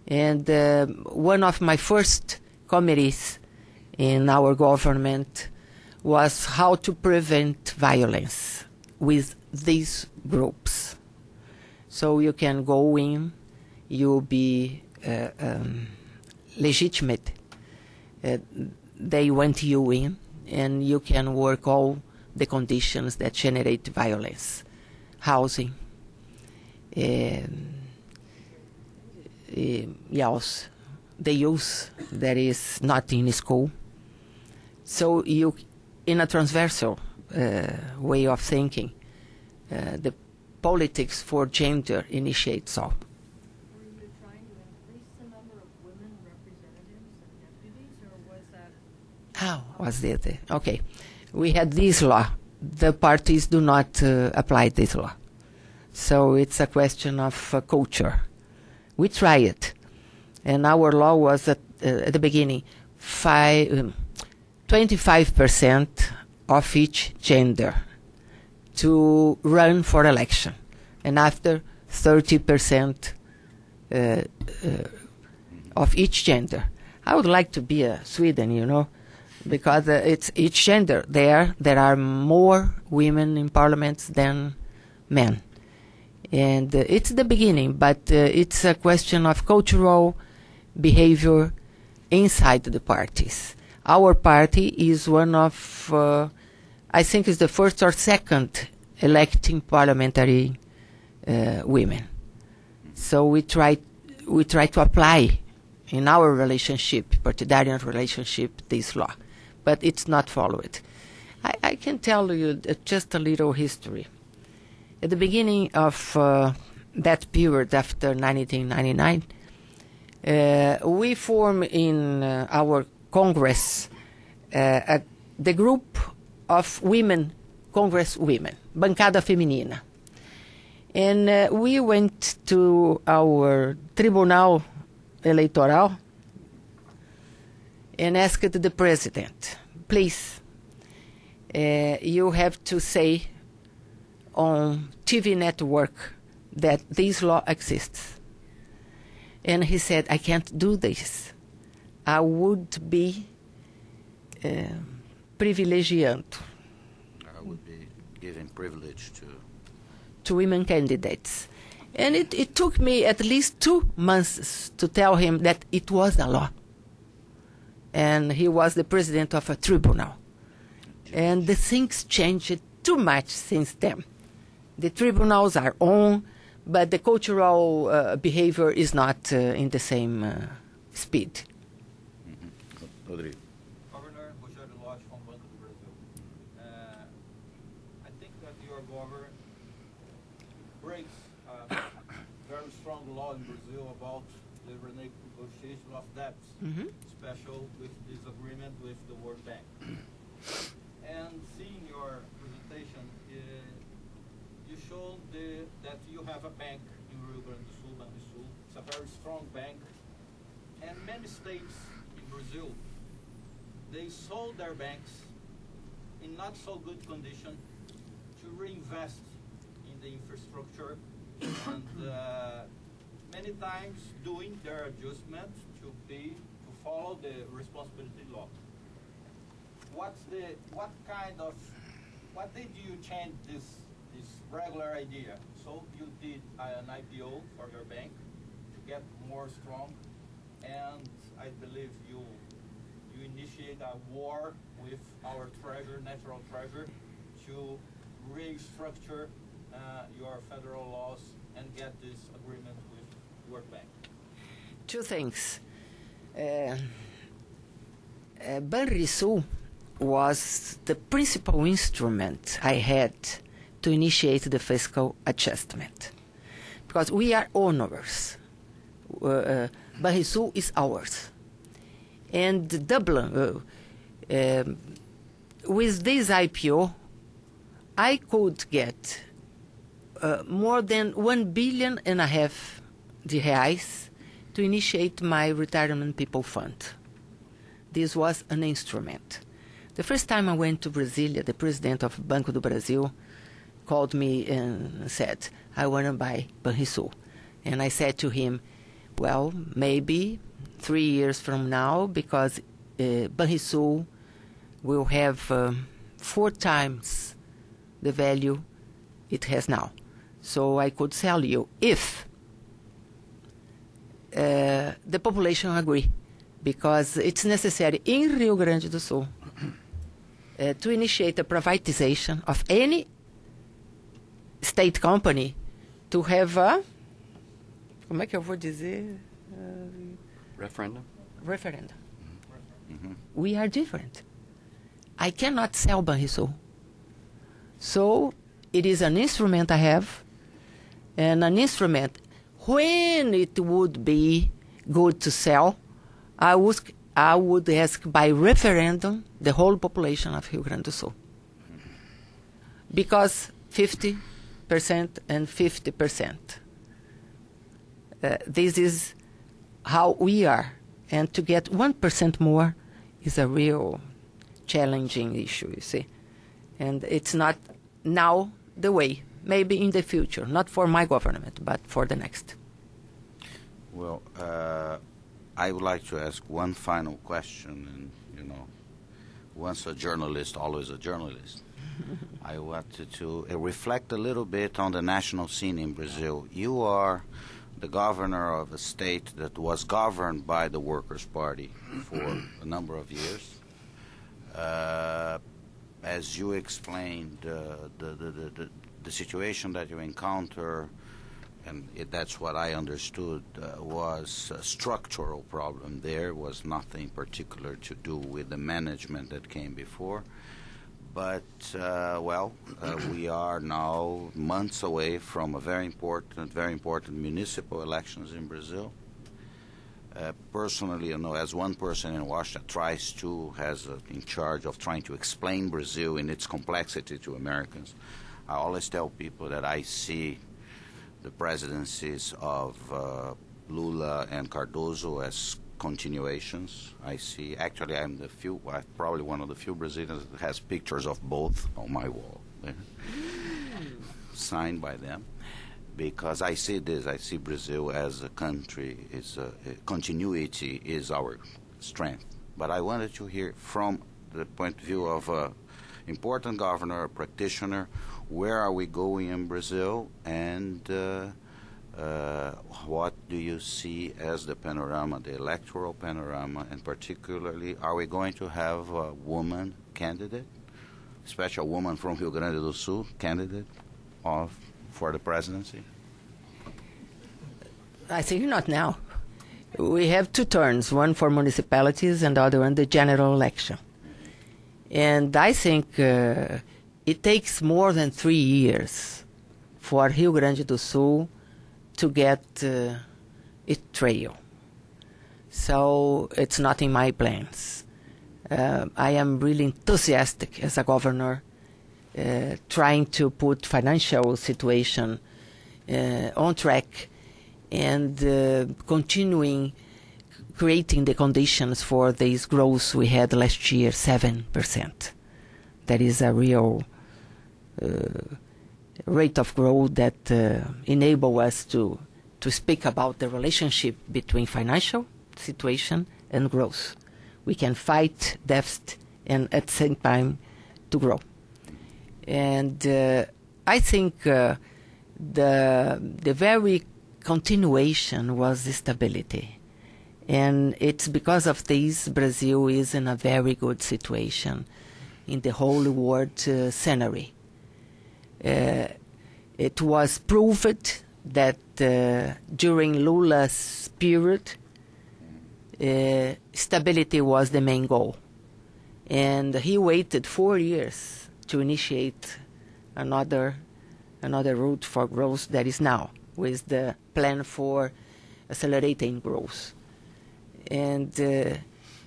And one of my first committees in our government was how to prevent violence with these groups. So you can go in, you'll be legitimate. They want you in, and you can work all the conditions that generate violence. Housing, yes, the youth that is not in school. So you, in a transversal way of thinking, the politics for gender initiates all. Were you trying to increase the number of women representatives and deputies, or was that? How was it? Okay. We had this law. The parties do not apply this law. So it's a question of culture. We try it. And our law was at the beginning 25% of each gender to run for election. And after 30% of each gender. I would like to be a Sweden, you know, because it's each gender. There are more women in parliaments than men. And it's the beginning, but it's a question of cultural behavior inside the parties. Our party is one of, I think is the first or second electing parliamentary women. So we try to apply in our relationship, partisan relationship, this law. But it's not followed. I can tell you just a little history. At the beginning of that period after 1999, we formed in our Congress the group of women, Congress women, Bancada Feminina. And we went to our Tribunal Electoral and asked the president, please, you have to say on TV network that this law exists. And he said, I can't do this. I would be privilegiando. I would be giving privilege to women candidates. And it took me at least 2 months to tell him that it was a law. And he was the president of a tribunal. And the things changed too much since then. The tribunals are on, but the cultural behavior is not in the same speed. Mm-hmm. Rodrigo. Governor Rogério Lodge from Banco do Brasil. I think that your government breaks very strong law in Brazil about the renegotiation of debts, especially with this agreement with the World Bank. And seeing your presentation, you showed that you have a bank in Rio Grande do Sul, Banrisul. It's a very strong bank. And many states in Brazil, they sold their banks in not so good condition to reinvest in the infrastructure and many times doing their adjustment to follow the responsibility law. What did you change this regular idea? So you did an IPO for your bank to get more strong, and I believe you initiate a war with our treasure, natural treasure, to restructure your federal laws and get this agreement with World Bank. Two things. Banrisul was the principal instrument I had to initiate the fiscal adjustment, because we are owners. Banrisul is ours. And Dublin, with this IPO, I could get more than 1.5 billion reais to initiate my retirement people fund. This was an instrument. The first time I went to Brasilia, the president of Banco do Brasil called me and said, I want to buy Banrisul. And I said to him, well, maybe 3 years from now, because Banrisul will have 4 times the value it has now. So I could sell you if the population agree, because it's necessary in Rio Grande do Sul to initiate a privatization of any state company to have a, como é que eu vou dizer? Referendum? Referendum. We are different. I cannot sell Banrisul. So it is an instrument I have, and an instrument when it would be good to sell, I would ask by referendum the whole population of Rio Grande do Sul. Because 50% and 50%. This is how we are. And to get 1% more is a real challenging issue, you see. And it's not now the way. Maybe in the future, not for my government, but for the next. Well, I would like to ask one final question, and once a journalist, always a journalist. I wanted to reflect a little bit on the national scene in Brazil. You are the governor of a state that was governed by the Workers' Party for a number of years. As you explained, the situation that you encounter, and that's what I understood, was a structural problem. There was nothing particular to do with the management that came before. But, we are now months away from a very important municipal elections in Brazil. Personally, as one person in Washington has in charge of trying to explain Brazil in its complexity to Americans, I always tell people that I see the presidencies of Lula and Cardoso as continuations. Actually, I'm probably one of the few Brazilians that has pictures of both on my wall there, signed by them, because I see Brazil as a country, continuity is our strength. But I wanted to hear from the point of view of an important governor, a practitioner, where are we going in Brazil, and what do you see as the panorama, the electoral panorama, and particularly, are we going to have a woman candidate, especially a woman from Rio Grande do Sul candidate for the presidency? I think not now. we have two turns, one for municipalities and the other one the general election. And I think it takes more than 3 years for Rio Grande do Sul to get its trail. So it's not in my plans. I am really enthusiastic as a governor, trying to put financial situation on track and continuing creating the conditions for this growth we had last year, 7%. That is a real rate of growth that enable us to speak about the relationship between financial situation and growth. We can fight deficit and at the same time to grow. And I think the very continuation was stability. And it's because of this Brazil is in a very good situation in the whole world scenario. It was proved that during Lula's period, stability was the main goal. And he waited 4 years to initiate another route for growth that is now, with the plan for accelerating growth. And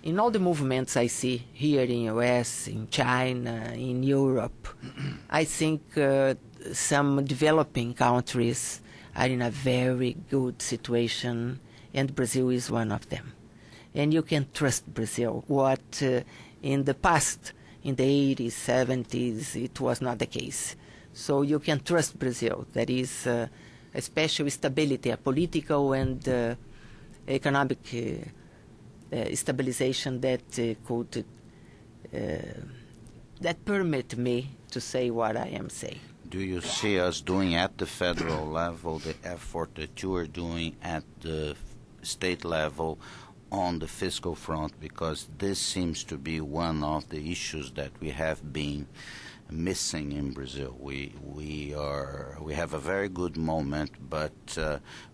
in all the movements I see here in US, in China, in Europe, I think some developing countries are in a very good situation, and Brazil is one of them. And you can trust Brazil. What in the past, in the 80s, 70s, it was not the case. So you can trust Brazil. There is a special stability, a political and economic stabilization that could that permit me to say what I am saying. Do you see us doing at the federal level the effort that you are doing at the state level on the fiscal front? Because this seems to be one of the issues that we have been missing in Brazil. We have a very good moment, but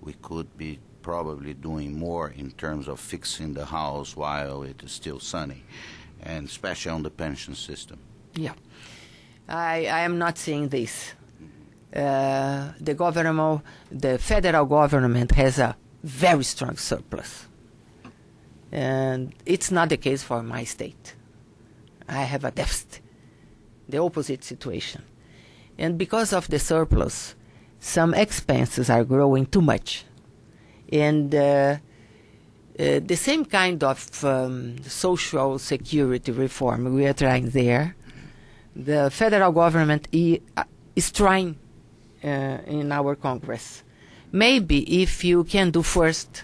we could be probably doing more in terms of fixing the house while it is still sunny, and especially on the pension system. Yeah, I am not saying this. The federal government has a very strong surplus, and it's not the case for my state. I have a deficit, the opposite situation. And because of the surplus, some expenses are growing too much. And the same kind of social security reform we are trying there, the federal government is trying in our Congress. Maybe if you can do first,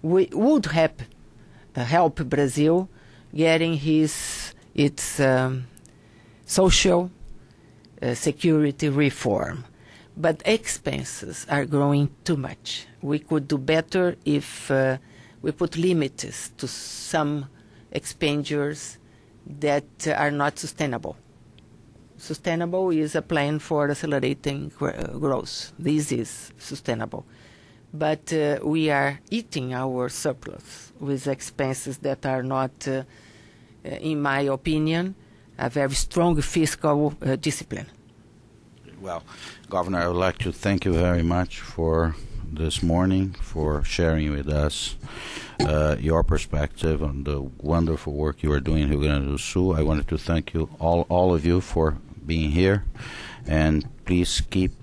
we would help Brazil getting its social security reform. But expenses are growing too much. We could do better if we put limits to some expenditures that are not sustainable. Sustainable is a plan for accelerating growth. This is sustainable. But we are eating our surplus with expenses that are not, in my opinion, a very strong fiscal discipline. Well, Governor, I would like to thank you very much for this morning, for sharing with us your perspective on the wonderful work you are doing in Rio Grande do Sul. I wanted to thank you, all of you, for being here, and please keep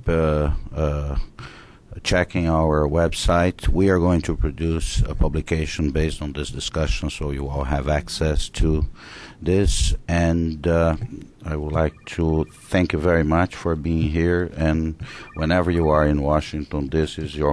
checking our website. We are going to produce a publication based on this discussion, so you all have access to this. And I would like to thank you very much for being here. And whenever you are in Washington, this is your